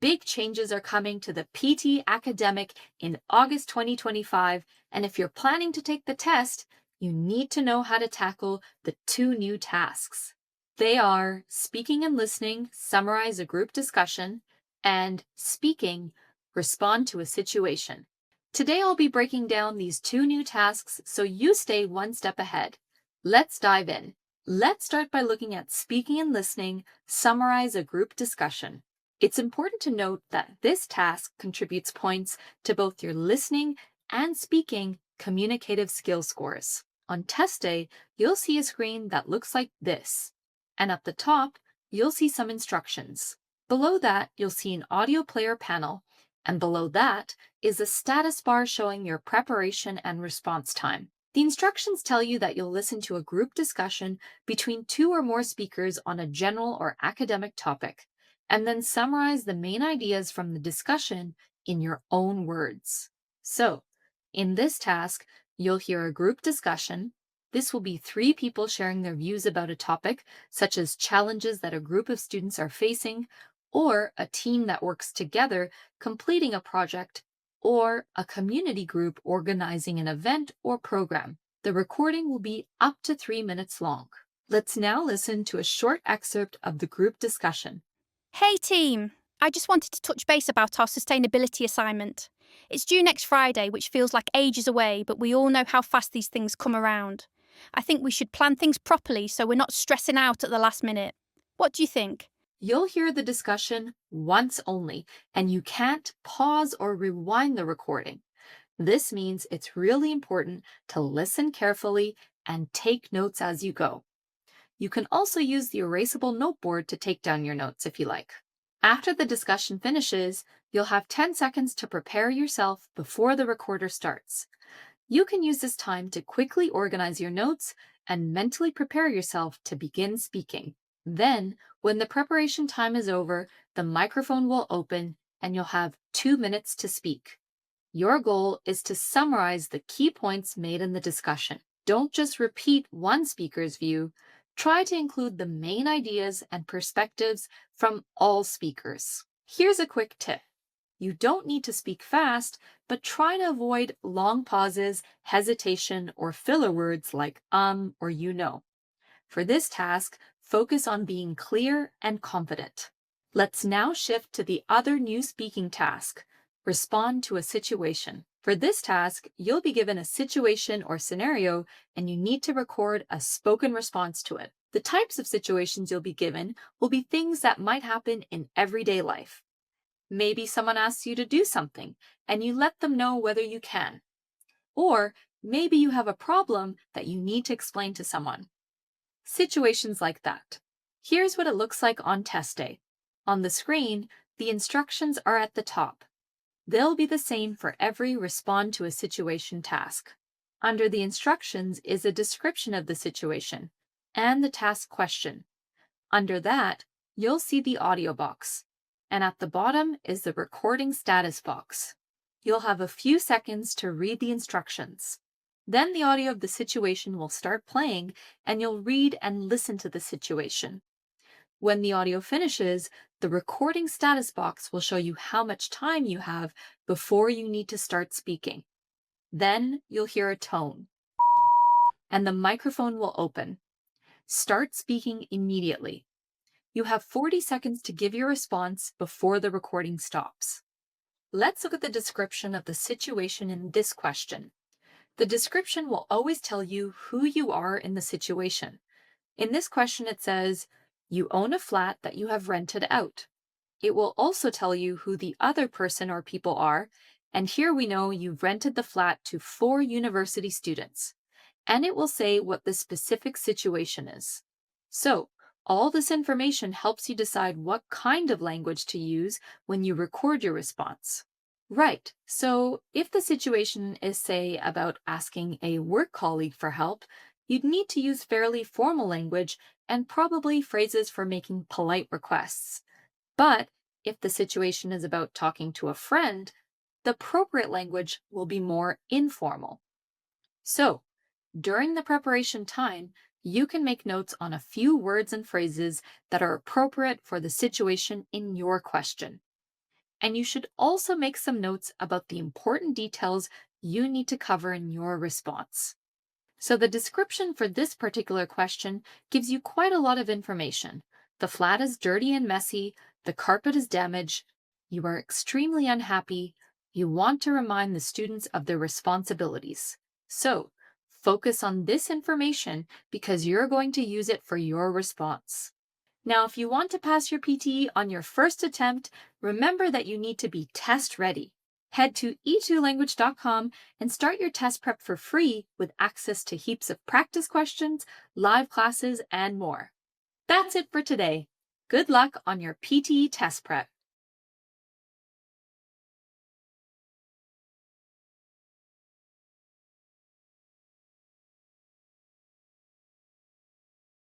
Big changes are coming to the PTE Academic in August 2025, and if you're planning to take the test, you need to know how to tackle the two new tasks. They are speaking and listening, summarize a group discussion, and speaking, respond to a situation. Today I'll be breaking down these two new tasks so you stay one step ahead. Let's dive in. Let's start by looking at speaking and listening, summarize a group discussion. It's important to note that this task contributes points to both your listening and speaking communicative skill scores. On test day, you'll see a screen that looks like this. And at the top, you'll see some instructions. Below that, you'll see an audio player panel. And below that is a status bar showing your preparation and response time. The instructions tell you that you'll listen to a group discussion between two or more speakers on a general or academic topic, and then summarize the main ideas from the discussion in your own words. So, in this task, you'll hear a group discussion. This will be 3 people sharing their views about a topic, such as challenges that a group of students are facing, or a team that works together completing a project, or a community group organizing an event or program. The recording will be up to 3 minutes long. Let's now listen to a short excerpt of the group discussion. Hey team! I just wanted to touch base about our sustainability assignment. It's due next Friday, which feels like ages away, but we all know how fast these things come around. I think we should plan things properly so we're not stressing out at the last minute. What do you think? You'll hear the discussion once only, and you can't pause or rewind the recording. This means it's really important to listen carefully and take notes as you go. You can also use the erasable noteboard to take down your notes if you like. After the discussion finishes, you'll have 10 seconds to prepare yourself before the recorder starts. You can use this time to quickly organize your notes and mentally prepare yourself to begin speaking. Then, when the preparation time is over, the microphone will open and you'll have 2 minutes to speak. Your goal is to summarize the key points made in the discussion. Don't just repeat one speaker's view. Try to include the main ideas and perspectives from all speakers. Here's a quick tip. You don't need to speak fast, but try to avoid long pauses, hesitation, or filler words like or you know. For this task, focus on being clear and confident. Let's now shift to the other new speaking task, respond to a situation. For this task, you'll be given a situation or scenario, and you need to record a spoken response to it. The types of situations you'll be given will be things that might happen in everyday life. Maybe someone asks you to do something, and you let them know whether you can. Or maybe you have a problem that you need to explain to someone. Situations like that. Here's what it looks like on test day. On the screen, the instructions are at the top. They'll be the same for every respond to a situation task. Under the instructions is a description of the situation and the task question. Under that, you'll see the audio box, and at the bottom is the recording status box. You'll have a few seconds to read the instructions. Then the audio of the situation will start playing, and you'll read and listen to the situation. When the audio finishes, the recording status box will show you how much time you have before you need to start speaking. Then you'll hear a tone, and the microphone will open. Start speaking immediately. You have 40 seconds to give your response before the recording stops. Let's look at the description of the situation in this question. The description will always tell you who you are in the situation. In this question, it says, you own a flat that you have rented out. It will also tell you who the other person or people are, and here we know you've rented the flat to 4 university students. And it will say what the specific situation is. So, all this information helps you decide what kind of language to use when you record your response. Right, so if the situation is, say, about asking a work colleague for help, you'd need to use fairly formal language and probably phrases for making polite requests. But if the situation is about talking to a friend, the appropriate language will be more informal. So, during the preparation time, you can make notes on a few words and phrases that are appropriate for the situation in your question. And you should also make some notes about the important details you need to cover in your response. So, the description for this particular question gives you quite a lot of information. The flat is dirty and messy, the carpet is damaged, you are extremely unhappy, you want to remind the students of their responsibilities. So, focus on this information because you're going to use it for your response. Now, if you want to pass your PTE on your first attempt, remember that you need to be test ready. Head to e2language.com and start your test prep for free with access to heaps of practice questions, live classes, and more. That's it for today. Good luck on your PTE test prep.